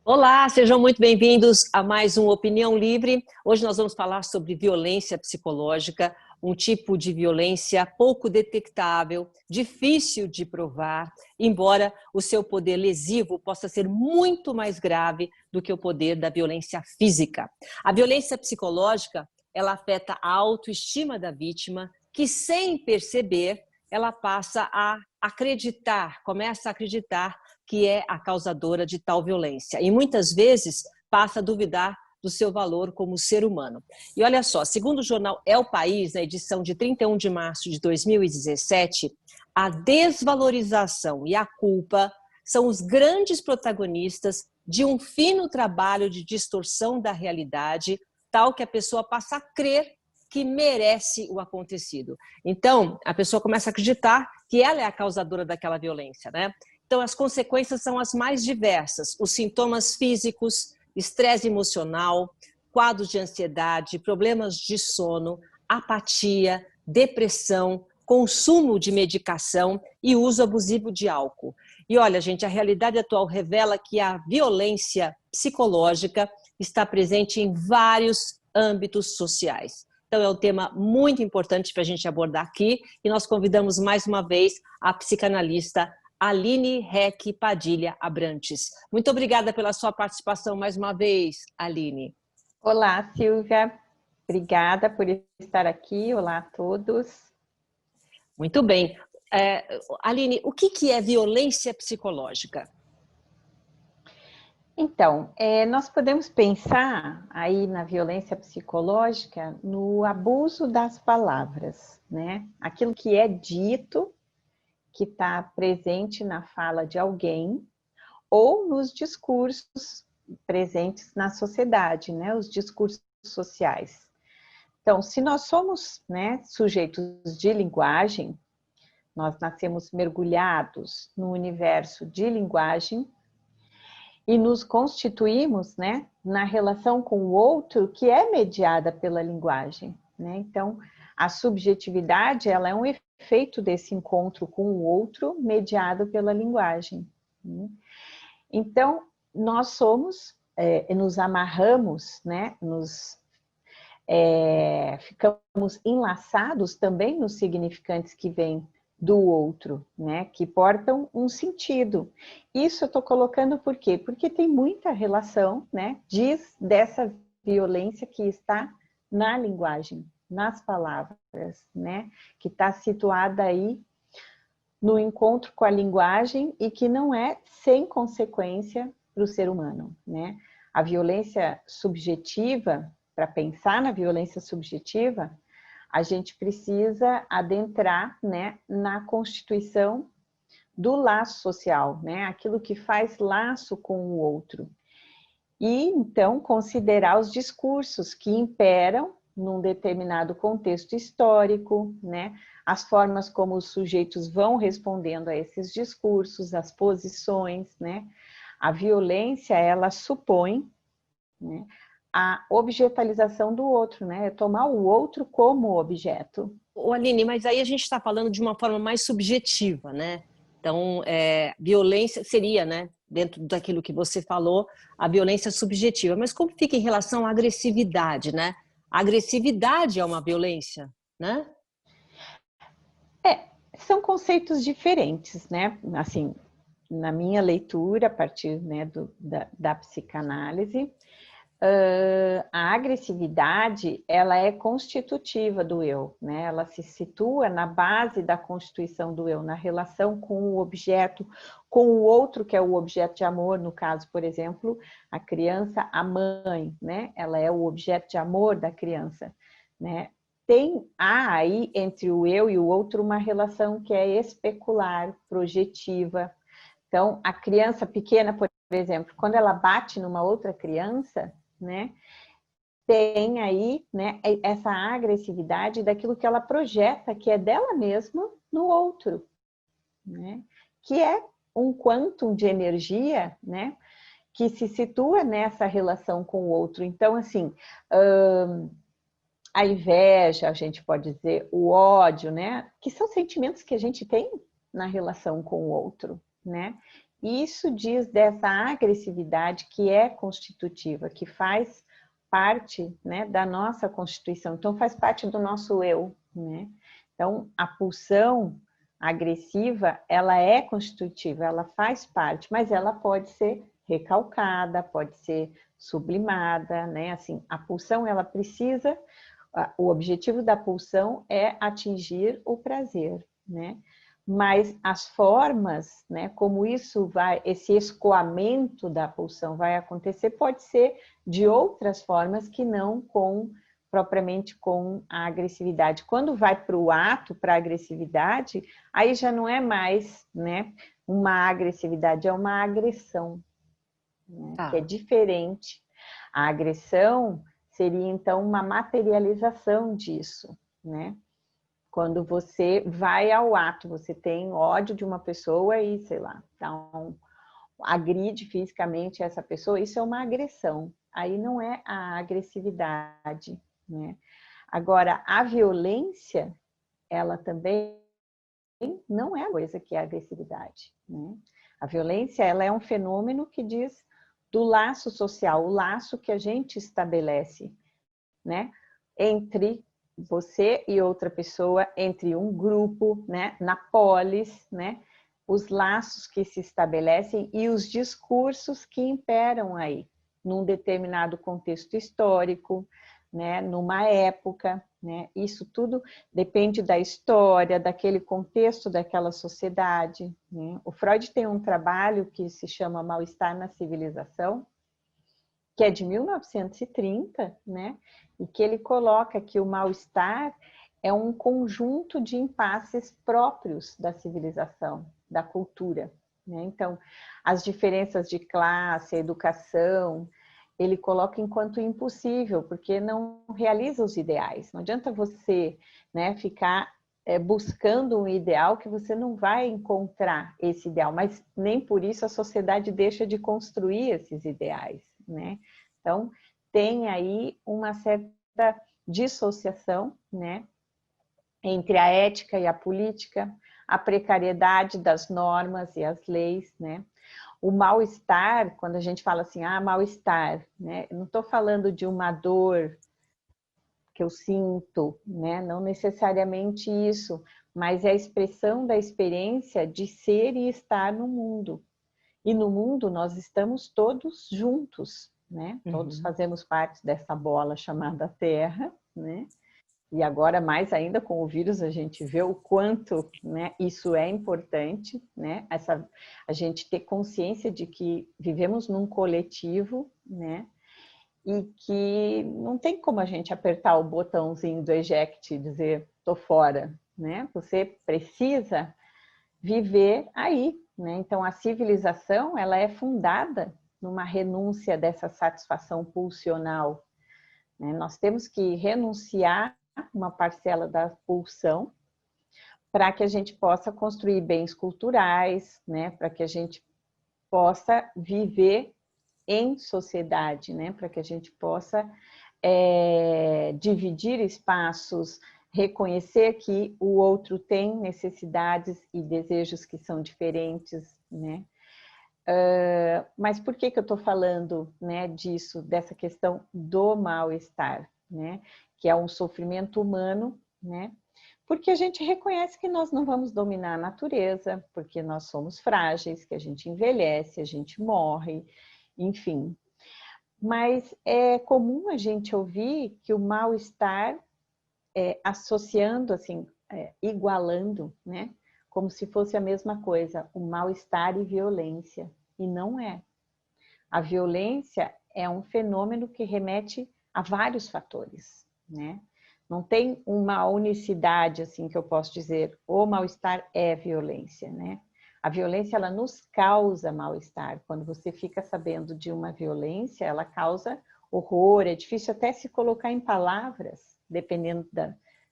Olá, sejam muito bem-vindos a mais um Opinião Livre. Hoje nós vamos falar sobre violência psicológica, um tipo de violência pouco detectável, difícil de provar, embora o seu poder lesivo possa ser muito mais grave do que o poder da violência física. A violência psicológica, ela afeta a autoestima da vítima, que sem perceber, ela passa a acreditar, começa a acreditar que é a causadora de tal violência. E muitas vezes passa a duvidar do seu valor como ser humano. E olha só, segundo o jornal É o País, na edição de 31 de março de 2017, a desvalorização e a culpa são os grandes protagonistas de um fino trabalho de distorção da realidade, tal que a pessoa passa a crer que merece o acontecido. Então, a pessoa começa a acreditar que ela é a causadora daquela violência, né? Então, as consequências são as mais diversas. Os sintomas físicos, estresse emocional, quadros de ansiedade, problemas de sono, apatia, depressão, consumo de medicação e uso abusivo de álcool. E olha, gente, a realidade atual revela que a violência psicológica está presente em vários âmbitos sociais. Então, é um tema muito importante para a gente abordar aqui e nós convidamos mais uma vez a psicanalista Aline Reck Padilha Abrantes. Muito obrigada pela sua participação mais uma vez, Aline. Olá, Silvia. Obrigada por estar aqui. Olá a todos. Muito bem. Aline, o que é violência psicológica? Então, nós podemos pensar aí na violência psicológica no abuso das palavras, né? Aquilo que é dito, que está presente na fala de alguém, ou nos discursos presentes na sociedade, né? Os discursos sociais. Então, se nós somos, né, sujeitos de linguagem, nós nascemos mergulhados no universo de linguagem e nos constituímos, né, na relação com o outro que é mediada pela linguagem, né? Então, a subjetividade, ela é um efeito desse encontro com o outro mediado pela linguagem, né? Então, nós somos, nos amarramos, né, ficamos enlaçados também nos significantes que vêm do outro, né, que portam um sentido. Isso eu estou colocando por quê? Porque tem muita relação, né, dessa violência que está na linguagem, nas palavras, né, que está situada aí no encontro com a linguagem e que não é sem consequência para o ser humano, né? A violência subjetiva, para pensar na violência subjetiva, a gente precisa adentrar, né, na constituição do laço social, né, aquilo que faz laço com o outro. E, então, considerar os discursos que imperam num determinado contexto histórico, né, as formas como os sujeitos vão respondendo a esses discursos, as posições, né. A violência, ela supõe, né, a objetalização do outro, né? Tomar o outro como objeto. Ô, Aline, mas aí a gente está falando de uma forma mais subjetiva, né? Então, violência seria, né, dentro daquilo que você falou, a violência subjetiva. Mas como fica em relação à agressividade, né? A agressividade é uma violência, né? São conceitos diferentes, né? Assim, na minha leitura, a partir, né, da psicanálise, a agressividade, ela é constitutiva do eu, né? Ela se situa na base da constituição do eu, na relação com o objeto, com o outro, que é o objeto de amor, no caso, por exemplo, a criança, a mãe, né? Ela é o objeto de amor da criança, né? Há aí entre o eu e o outro uma relação que é especular, projetiva. Então, a criança pequena, por exemplo, quando ela bate numa outra criança, né, tem aí, né, essa agressividade daquilo que ela projeta, que é dela mesma, no outro, né, que é um quantum de energia, né, que se situa nessa relação com o outro. Então, assim, a inveja, a gente pode dizer, o ódio, né, que são sentimentos que a gente tem na relação com o outro, né, E isso diz dessa agressividade que é constitutiva, que faz parte, né, da nossa constituição, então faz parte do nosso eu, né? Então, a pulsão agressiva, ela é constitutiva, ela faz parte, mas ela pode ser recalcada, pode ser sublimada, né? Assim, a pulsão, ela precisa, o objetivo da pulsão é atingir o prazer, né? Mas as formas, né, como isso vai, esse escoamento da pulsão vai acontecer, pode ser de outras formas que não propriamente com a agressividade. Quando vai para o ato, para a agressividade, aí já não é mais, né, uma agressividade, é uma agressão, né, que é diferente. A agressão seria, então, uma materialização disso, né? Quando você vai ao ato, você tem ódio de uma pessoa e, sei lá, então, agride fisicamente essa pessoa, isso é uma agressão. Aí não é a agressividade, né? Agora, a violência, ela também não é a coisa que é a agressividade, né? A violência, ela é um fenômeno que diz do laço social, o laço que a gente estabelece, né? Entre você e outra pessoa, entre um grupo, né? Na polis, né? Os laços que se estabelecem e os discursos que imperam aí, num determinado contexto histórico, né? Numa época, né? Isso tudo depende da história, daquele contexto daquela sociedade, né? O Freud tem um trabalho que se chama Mal-Estar na Civilização, que é de 1930, né? E que ele coloca que o mal-estar é um conjunto de impasses próprios da civilização, da cultura, né? Então, as diferenças de classe, a educação, ele coloca enquanto impossível, porque não realiza os ideais. Não adianta você, né, ficar buscando um ideal que você não vai encontrar esse ideal, mas nem por isso a sociedade deixa de construir esses ideais, né? Então, tem aí uma certa dissociação, né, entre a ética e a política, a precariedade das normas e as leis, né? O mal-estar, quando a gente fala assim, mal-estar, né? Eu não estou falando de uma dor que eu sinto, né? Não necessariamente isso, mas é a expressão da experiência de ser e estar no mundo. E no mundo nós estamos todos juntos, né? Todos fazemos parte dessa bola chamada Terra, né? E agora, mais ainda com o vírus, a gente vê o quanto, né, isso é importante, né? A gente ter consciência de que vivemos num coletivo, né? E que não tem como a gente apertar o botãozinho do eject e dizer, tô fora, né? Você precisa viver aí, né? Então, a civilização, ela é fundada numa renúncia dessa satisfação pulsional, né? Nós temos que renunciar uma parcela da pulsão para que a gente possa construir bens culturais, né? Para que a gente possa viver em sociedade, né? Para que a gente possa dividir espaços, reconhecer que o outro tem necessidades e desejos que são diferentes, né? Mas por que eu estou falando, né, disso, dessa questão do mal-estar, né? Que é um sofrimento humano, né? Porque a gente reconhece que nós não vamos dominar a natureza, porque nós somos frágeis, que a gente envelhece, a gente morre, enfim. Mas é comum a gente ouvir que o mal-estar associando, assim, igualando, né? Como se fosse a mesma coisa, o mal-estar e violência. E não é. A violência é um fenômeno que remete a vários fatores, né? Não tem uma unicidade, assim, que eu posso dizer, o mal-estar é violência, né? A violência, ela nos causa mal-estar. Quando você fica sabendo de uma violência, ela causa horror, é difícil até se colocar em palavras, dependendo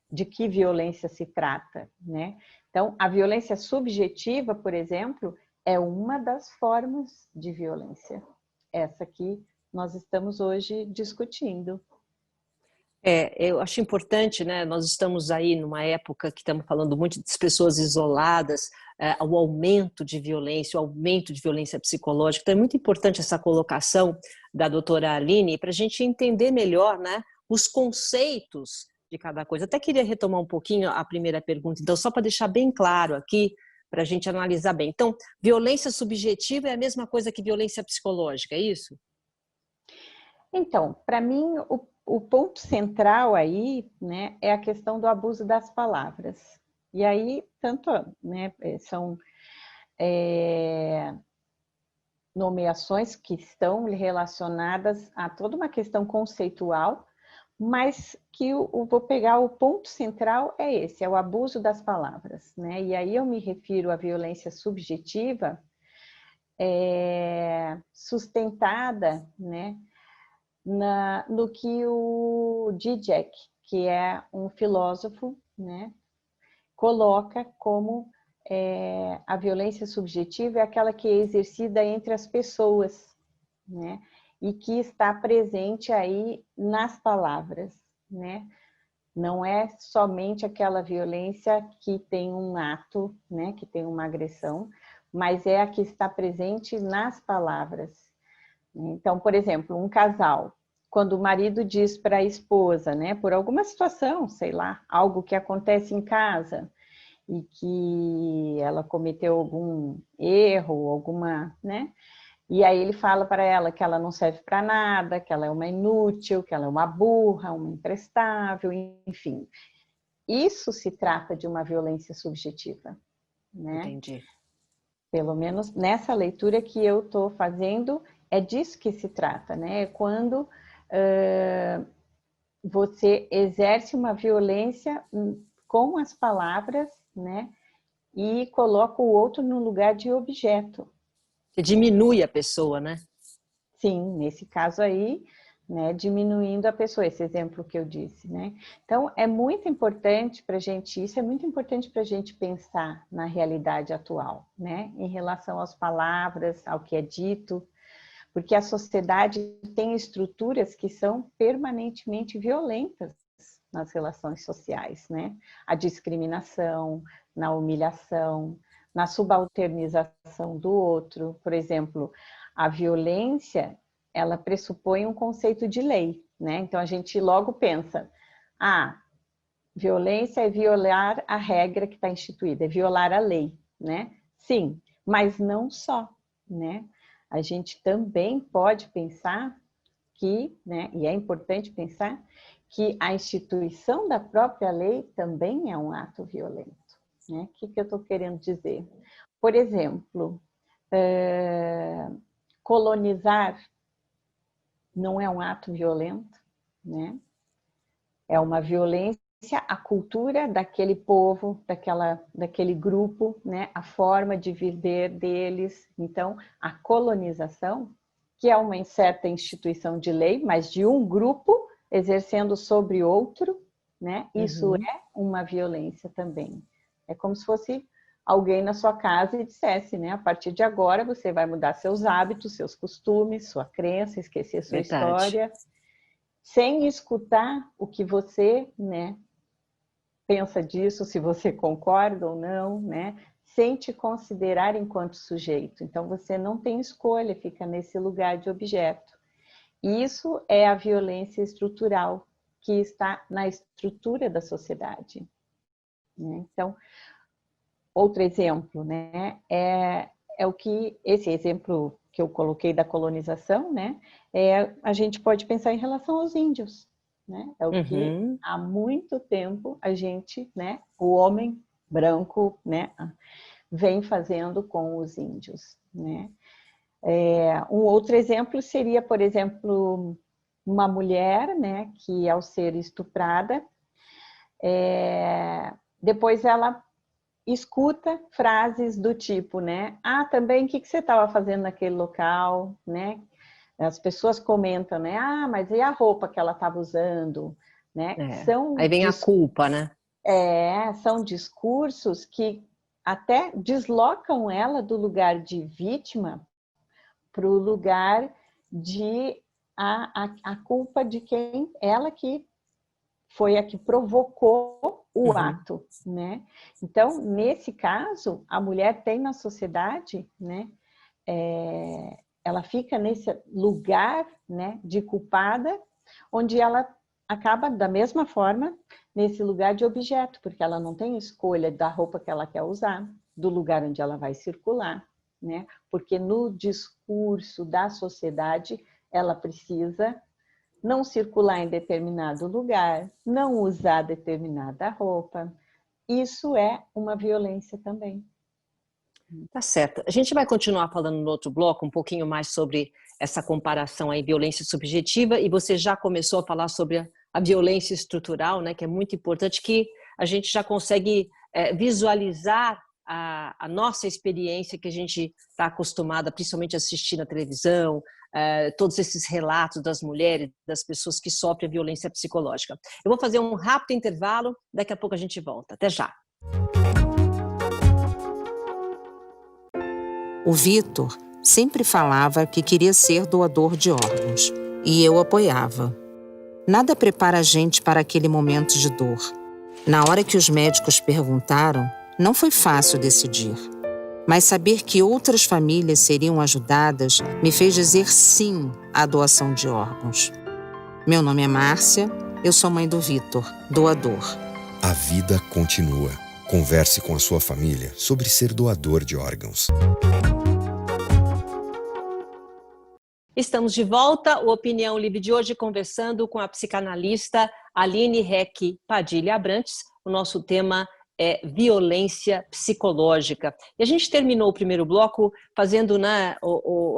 de que violência se trata, né? Então, a violência subjetiva, por exemplo, é uma das formas de violência. Essa que nós estamos hoje discutindo. Eu acho importante, né? Nós estamos aí numa época que estamos falando muito de pessoas isoladas, o aumento de violência, o aumento de violência psicológica. Então é muito importante essa colocação da doutora Aline para a gente entender melhor, né, os conceitos de cada coisa. Até queria retomar um pouquinho a primeira pergunta, então, só para deixar bem claro aqui, para a gente analisar bem. Então, violência subjetiva é a mesma coisa que violência psicológica, é isso? Então, para mim, o ponto central aí, né, é a questão do abuso das palavras. E aí, tanto, né, são nomeações que estão relacionadas a toda uma questão conceitual, mas que vou pegar o ponto central é esse, é o abuso das palavras, né? E aí eu me refiro à violência subjetiva, sustentada, né, no que o Zizek, que é um filósofo, né, coloca como a violência subjetiva é aquela que é exercida entre as pessoas, né, e que está presente aí nas palavras, né? Não é somente aquela violência que tem um ato, né, que tem uma agressão, mas é a que está presente nas palavras. Então, por exemplo, um casal, quando o marido diz para a esposa, né, por alguma situação, sei lá, algo que acontece em casa e que ela cometeu algum erro, alguma, né? E aí ele fala para ela que ela não serve para nada, que ela é uma inútil, que ela é uma burra, uma imprestável, enfim. Isso se trata de uma violência subjetiva, né? Entendi. Pelo menos nessa leitura que eu estou fazendo, é disso que se trata, né? É quando você exerce uma violência com as palavras, né? E coloca o outro no lugar de objeto. Você diminui a pessoa, né? Sim, nesse caso aí, né, diminuindo a pessoa, esse exemplo que eu disse, né? Então, é muito importante para a gente, isso é muito importante para a gente pensar na realidade atual, né? Em relação às palavras, ao que é dito, porque a sociedade tem estruturas que são permanentemente violentas nas relações sociais, né? A discriminação, na humilhação, na subalternização do outro. Por exemplo, a violência, ela pressupõe um conceito de lei, né? Então a gente logo pensa, violência é violar a regra que está instituída, é violar a lei, né? Sim, mas não só, né? A gente também pode pensar que, né, e é importante pensar, que a instituição da própria lei também é um ato violento, né? O que eu estou querendo dizer? Por exemplo, colonizar não é um ato violento, né? É uma violência à cultura daquele povo, daquele grupo, né? A forma de viver deles. Então, a colonização, que é uma certa instituição de lei, mas de um grupo exercendo sobre outro, né? Isso Uhum. é uma violência também. É como se fosse alguém na sua casa e dissesse, né? A partir de agora você vai mudar seus hábitos, seus costumes, sua crença, esquecer sua Verdade. história, sem escutar o que você, né, pensa disso, se você concorda ou não, né, sem te considerar enquanto sujeito. Então você não tem escolha, fica nesse lugar de objeto. Isso é a violência estrutural que está na estrutura da sociedade, né? Então, outro exemplo, né, é o que esse exemplo que eu coloquei da colonização, né, a gente pode pensar em relação aos índios, né? É o que Uhum. há muito tempo a gente, né, o homem branco, né, vem fazendo com os índios, né? Um outro exemplo seria, por exemplo, uma mulher, né, que ao ser estuprada, depois ela escuta frases do tipo, né? Também o que você estava fazendo naquele local, né? As pessoas comentam, né? Mas e a roupa que ela estava usando, né? Aí vem a culpa, né? São discursos que até deslocam ela do lugar de vítima para o lugar de a culpa de quem ela que foi a que provocou o ato, né? Então, nesse caso, a mulher tem na sociedade, né, ela fica nesse lugar, né, de culpada, onde ela acaba, da mesma forma, nesse lugar de objeto, porque ela não tem escolha da roupa que ela quer usar, do lugar onde ela vai circular, né? Porque no discurso da sociedade, ela precisa não circular em determinado lugar, não usar determinada roupa. Isso é uma violência também. Tá certo. A gente vai continuar falando no outro bloco um pouquinho mais sobre essa comparação aí, violência subjetiva, e você já começou a falar sobre a violência estrutural, né, que é muito importante, que a gente já consegue visualizar a nossa experiência que a gente está acostumada, principalmente a assistir na televisão, todos esses relatos das mulheres, das pessoas que sofrem violência psicológica. Eu vou fazer um rápido intervalo, daqui a pouco a gente volta. Até já. O Vitor sempre falava que queria ser doador de órgãos, e eu apoiava. Nada prepara a gente para aquele momento de dor. Na hora que os médicos perguntaram, não foi fácil decidir. Mas saber que outras famílias seriam ajudadas me fez dizer sim à doação de órgãos. Meu nome é Márcia, eu sou mãe do Vitor, doador. A vida continua. Converse com a sua família sobre ser doador de órgãos. Estamos de volta, o Opinião Livre de hoje, conversando com a psicanalista Aline Heck Padilha Abrantes. O nosso tema é violência psicológica. E a gente terminou o primeiro bloco fazendo, né,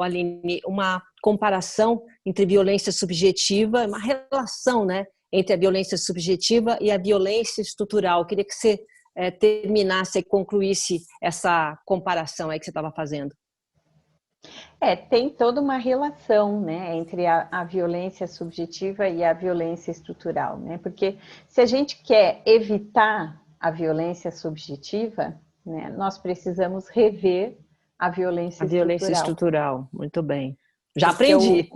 Aline, uma comparação entre violência subjetiva, uma relação, né, entre a violência subjetiva e a violência estrutural. Eu queria que você terminasse e concluísse essa comparação aí que você estava fazendo. Tem toda uma relação, né, entre a violência subjetiva e a violência estrutural, né? Porque se a gente quer evitar a violência subjetiva, né, nós precisamos rever a violência estrutural. A violência estrutural, muito bem. Já Porque aprendi.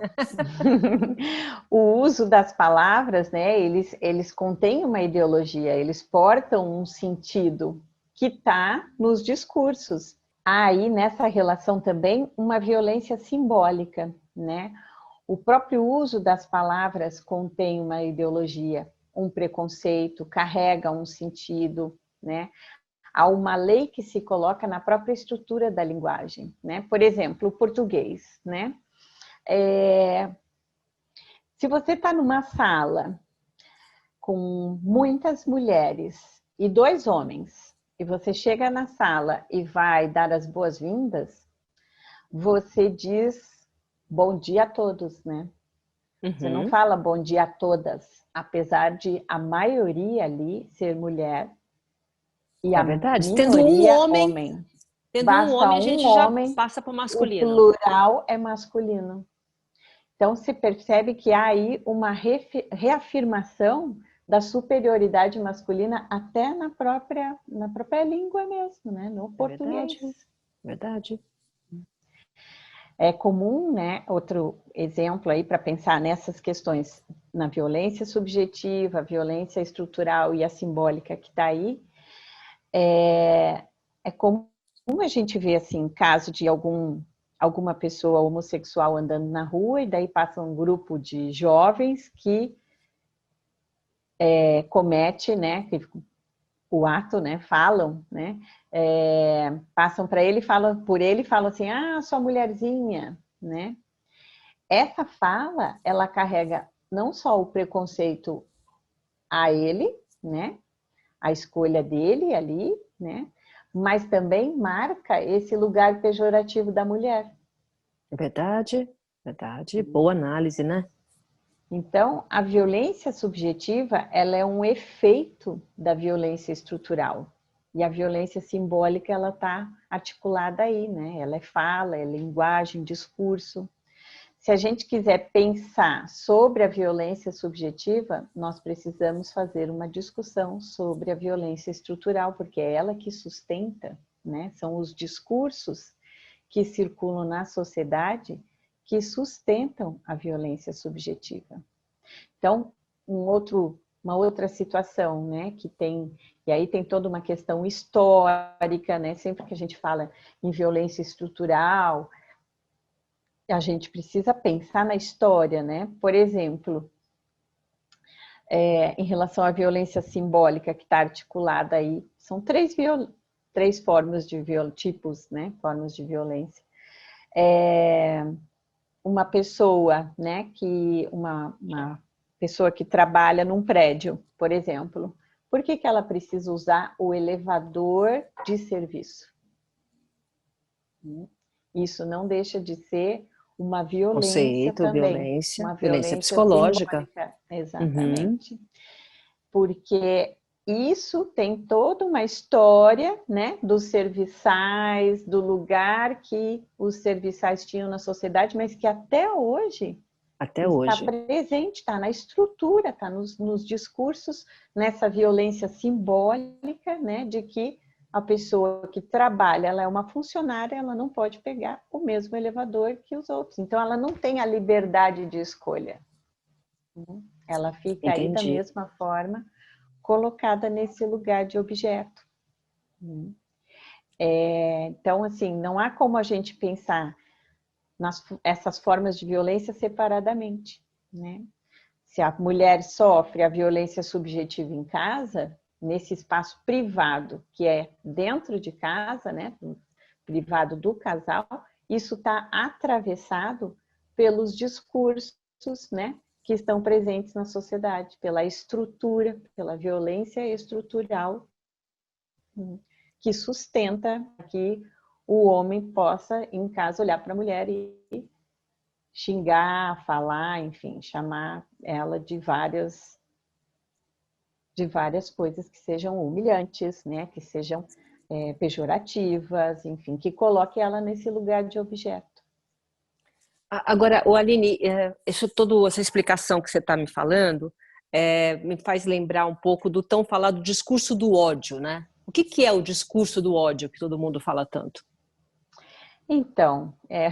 O uso das palavras, né, eles contêm uma ideologia, eles portam um sentido que está nos discursos. Há aí nessa relação também uma violência simbólica, né? O próprio uso das palavras contém uma ideologia, um preconceito, carrega um sentido, né? Há uma lei que se coloca na própria estrutura da linguagem, né? Por exemplo, o português, né? Se você está numa sala com muitas mulheres e 2 homens, e você chega na sala e vai dar as boas-vindas, você diz bom dia a todos, né? Uhum. Você não fala bom dia a todas, apesar de a maioria ali ser mulher e a verdade. minoria Tendo um homem. Tendo um homem, a gente já passa para o masculino. O plural é masculino. Então, se percebe que há aí uma reafirmação da superioridade masculina até na própria língua mesmo, né? No português. Verdade. É comum, né? Outro exemplo aí para pensar nessas questões, na violência subjetiva, a violência estrutural e a simbólica que está aí, é comum a gente ver, assim, caso de alguma pessoa homossexual andando na rua e daí passa um grupo de jovens que comete, né, o ato, né, falam, né, passam para ele, falam por ele, falam assim, sua mulherzinha, né. Essa fala, ela carrega não só o preconceito a ele, né, a escolha dele ali, né, mas também marca esse lugar pejorativo da mulher. Verdade. Boa análise, né? Então, a violência subjetiva, ela é um efeito da violência estrutural. E a violência simbólica, ela está articulada aí, né? Ela é fala, é linguagem, discurso. Se a gente quiser pensar sobre a violência subjetiva, nós precisamos fazer uma discussão sobre a violência estrutural, porque é ela que sustenta, né? São os discursos que circulam na sociedade que sustentam a violência subjetiva. Então, um outro uma outra situação, né, que tem, e aí tem toda uma questão histórica, né, sempre que a gente fala em violência estrutural, a gente precisa pensar na história, né, por exemplo, em relação à violência simbólica que está articulada aí, são três formas de tipos, né, formas de violência. Uma pessoa, né, uma pessoa que trabalha num prédio, por exemplo, por que ela precisa usar o elevador de serviço? Isso não deixa de ser uma violência Conceito, também, violência, uma violência violência psicológica. simbólica, Uhum. exatamente. Porque isso tem toda uma história, né, dos serviçais, do lugar que os serviçais tinham na sociedade, mas que até hoje Até está hoje. presente, está na estrutura, está nos discursos, nessa violência simbólica, né, de que a pessoa que trabalha, ela é uma funcionária, ela não pode pegar o mesmo elevador que os outros. Então, ela não tem a liberdade de escolha. Ela fica aí da Entendi. mesma forma, colocada nesse lugar de objeto. Então, assim, não há como a gente pensar essas formas de violência separadamente, né? Se a mulher sofre a violência subjetiva em casa, nesse espaço privado, que é dentro de casa, né, privado do casal, isso está atravessado pelos discursos, né, que estão presentes na sociedade, pela estrutura, pela violência estrutural que sustenta que o homem possa, em casa, olhar para a mulher e xingar, falar, enfim, chamar ela de várias coisas que sejam humilhantes, né, que sejam pejorativas, enfim, que coloque ela nesse lugar de objeto. Agora, Aline, essa explicação que você está me falando me faz lembrar um pouco do tão falado discurso do ódio, né? O que é o discurso do ódio que todo mundo fala tanto? Então, é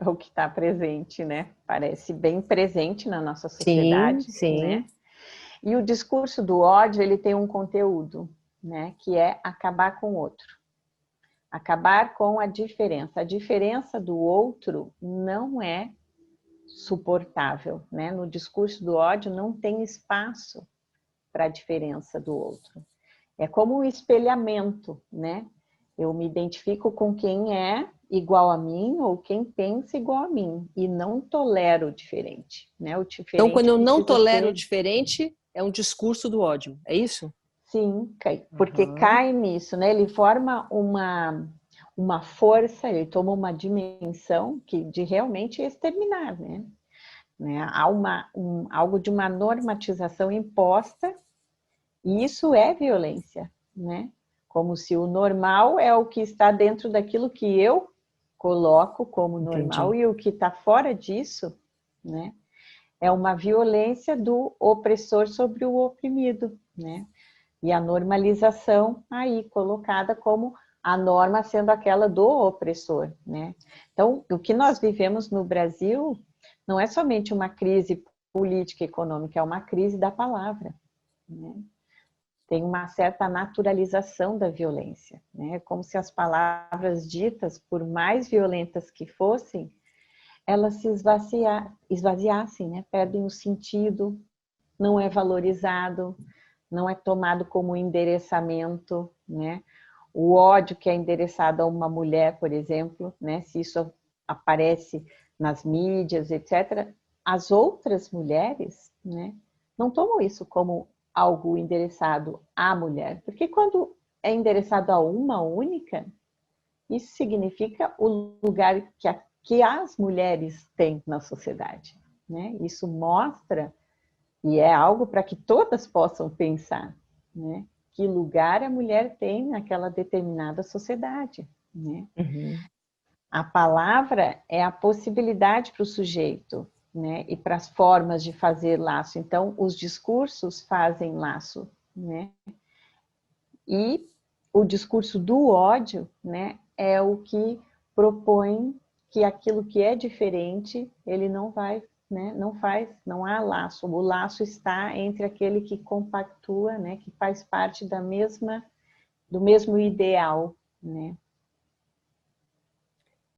o que está presente, né? Parece bem presente na nossa Sim, sociedade, sim. né? E o discurso do ódio, ele tem um conteúdo, né? Que é acabar com o outro. Acabar com a diferença. A diferença do outro não é suportável, né? No discurso do ódio não tem espaço para a diferença do outro. É como um espelhamento, né? Eu me identifico com quem é igual a mim ou quem pensa igual a mim e não tolero o diferente, né? O Então, quando diferente eu não precisa tolero o ser, diferente, é um discurso do ódio, é isso? sim, porque Uhum. cai nisso, né? Ele forma uma força, ele toma uma dimensão de realmente exterminar, né? Há algo de uma normatização imposta e isso é violência, né? Como se o normal é o que está dentro daquilo que eu coloco como normal Entendi. e o que está fora disso, né? É uma violência do opressor sobre o oprimido, né? E a normalização aí colocada como a norma sendo aquela do opressor, né? Então, o que nós vivemos no Brasil não é somente uma crise política e econômica, é uma crise da palavra, né? Tem uma certa naturalização da violência, né? Como se as palavras ditas, por mais violentas que fossem, elas se esvaziassem, né? Perdem o sentido, não é valorizado, não é tomado como endereçamento, né? O ódio que é endereçado a uma mulher, por exemplo, né? Se isso aparece nas mídias, etc., as outras mulheres, né? Não tomam isso como algo endereçado à mulher, porque quando é endereçado a uma única, isso significa o lugar que as mulheres têm na sociedade, né? Isso mostra, e é algo para que todas possam pensar, né? Que lugar a mulher tem naquela determinada sociedade, né? Uhum. A palavra é a possibilidade para o sujeito, né? E para as formas de fazer laço. Então, os discursos fazem laço, né? E o discurso do ódio, né? É o que propõe que aquilo que é diferente, ele não vai né? Não há laço. O laço está entre aquele que compactua, né? Que faz parte do mesmo ideal, né?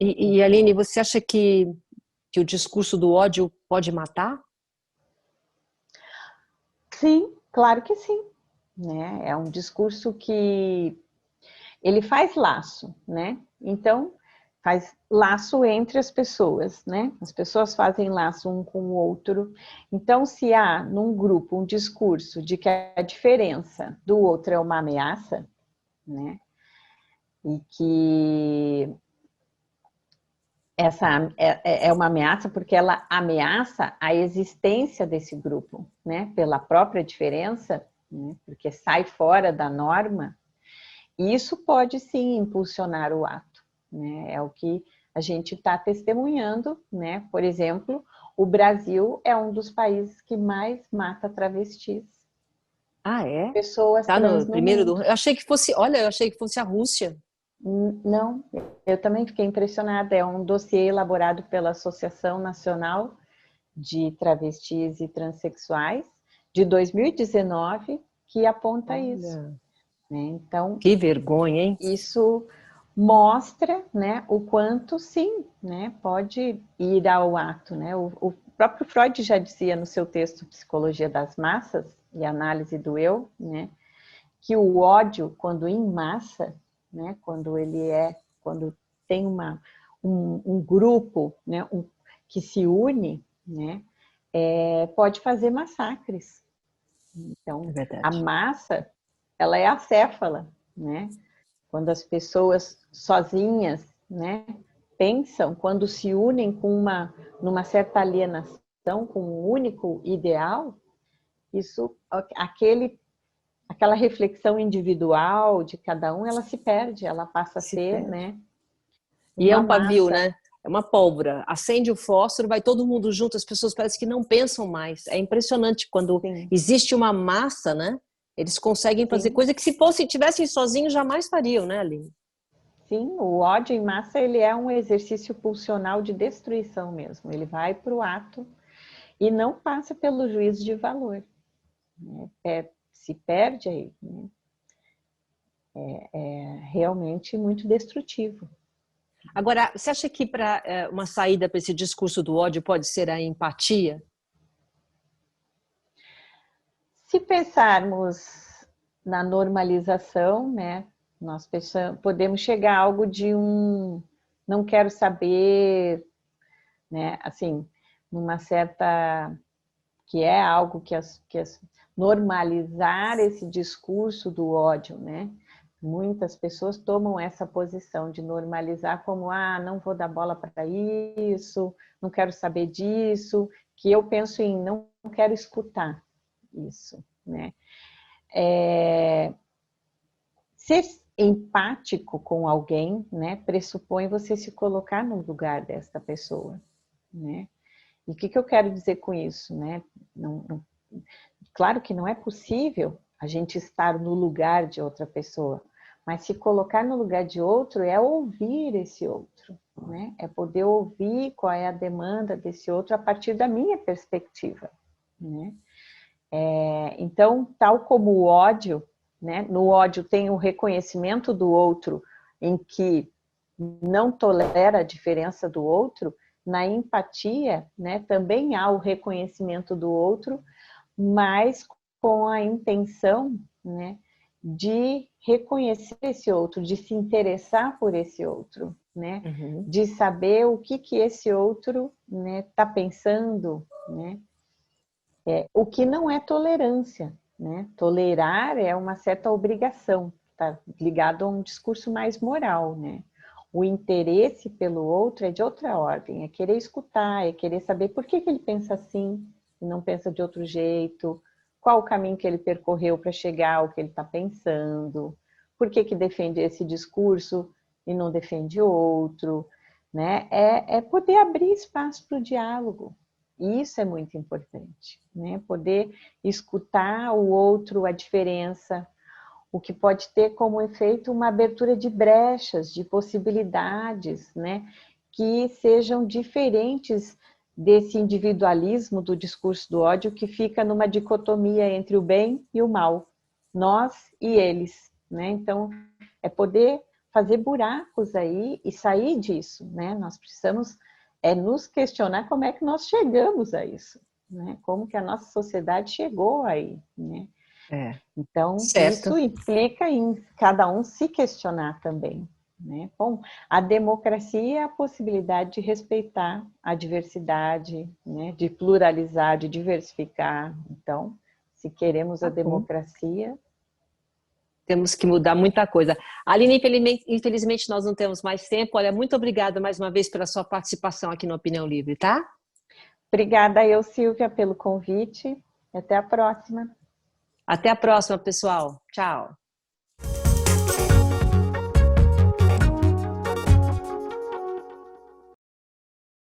E Aline, você acha que o discurso do ódio pode matar? Sim, claro que sim, né? É um discurso que ele faz laço, né? Então, faz laço entre as pessoas, né? As pessoas fazem laço um com o outro. Então, se há num grupo um discurso de que a diferença do outro é uma ameaça, né? E que essa é uma ameaça porque ela ameaça a existência desse grupo, né? Pela própria diferença, né? Porque sai fora da norma. E isso pode sim impulsionar o ato, né? É o que a gente está testemunhando, né? Por exemplo, o Brasil é um dos países que mais mata travestis, Ah, é? pessoas Tá trans no no primeiro mundo. do... Eu achei que fosse, olha, eu achei que fosse a Rússia. Não, eu também fiquei impressionada. É um dossiê elaborado pela Associação Nacional de Travestis e Transsexuais de 2019 que aponta isso, Olha, né? Então, que vergonha, hein? isso mostra, né, o quanto sim, né, pode ir ao ato, né? O próprio Freud já dizia no seu texto Psicologia das Massas e Análise do Eu, né, que o ódio, quando em massa, né, quando tem um grupo, né, que se une, né, pode fazer massacres. É Então, a verdade. massa, ela é acéfala, né? Quando as pessoas sozinhas, né, pensam, quando se unem numa certa alienação, com um único ideal, isso, aquela reflexão individual de cada um, ela se perde, ela passa a Se ser, perde. né, E é uma um pavio, massa. né? É uma pólvora. Acende o fósforo, vai todo mundo junto, as pessoas parecem que não pensam mais. É impressionante quando Sim, existe uma massa, né? Eles conseguem fazer sim, coisa que se tivessem sozinhos jamais fariam, né, Aline? sim. O ódio em massa, ele é um exercício pulsional de destruição mesmo. Ele vai para o ato e não passa pelo juízo de valor, né? Se perde aí, né? É realmente muito destrutivo. Agora, você acha que para uma saída para esse discurso do ódio pode ser a empatia? Se pensarmos na normalização, né, nós podemos chegar a algo de não quero saber, né, assim, numa certa, que é algo normalizar esse discurso do ódio, né? Muitas pessoas tomam essa posição de normalizar como, não vou dar bola para isso, não quero saber disso, que eu penso em não quero escutar isso, né? Ser empático com alguém, né, pressupõe você se colocar no lugar desta pessoa, né? E o que eu quero dizer com isso, né? Claro que não é possível a gente estar no lugar de outra pessoa, mas se colocar no lugar de outro é ouvir esse outro, né? É poder ouvir qual é a demanda desse outro a partir da minha perspectiva, né? Então, tal como o ódio, né? No ódio tem o reconhecimento do outro em que não tolera a diferença do outro, na empatia, né? Também há o reconhecimento do outro, mas com a intenção, né, de reconhecer esse outro, de se interessar por esse outro, né, Uhum. de saber o que esse outro, né, está pensando, né, o que não é tolerância, né, tolerar é uma certa obrigação, está ligado a um discurso mais moral, né. O interesse pelo outro é de outra ordem, é querer escutar, é querer saber por que ele pensa assim e não pensa de outro jeito, qual o caminho que ele percorreu para chegar ao que ele está pensando, por que defende esse discurso e não defende outro, né? É poder abrir espaço para o diálogo. E isso é muito importante, né? Poder escutar o outro, a diferença, o que pode ter como efeito uma abertura de brechas, de possibilidades, né, que sejam diferentes desse individualismo do discurso do ódio que fica numa dicotomia entre o bem e o mal, nós e eles, né? Então, é poder fazer buracos aí e sair disso, né? Nós precisamos nos questionar como é que nós chegamos a isso, né? Como que a nossa sociedade chegou aí, né? Então, certo. isso implica em cada um se questionar também, né? Bom, a democracia é a possibilidade de respeitar a diversidade, né? De pluralizar, de diversificar. Então, se queremos a democracia, temos que mudar muita coisa. Aline, infelizmente nós não temos mais tempo. Olha, muito obrigada mais uma vez pela sua participação aqui no Opinião Livre, tá? Obrigada eu, Silvia, pelo convite. Até a próxima. Até a próxima, pessoal. Tchau.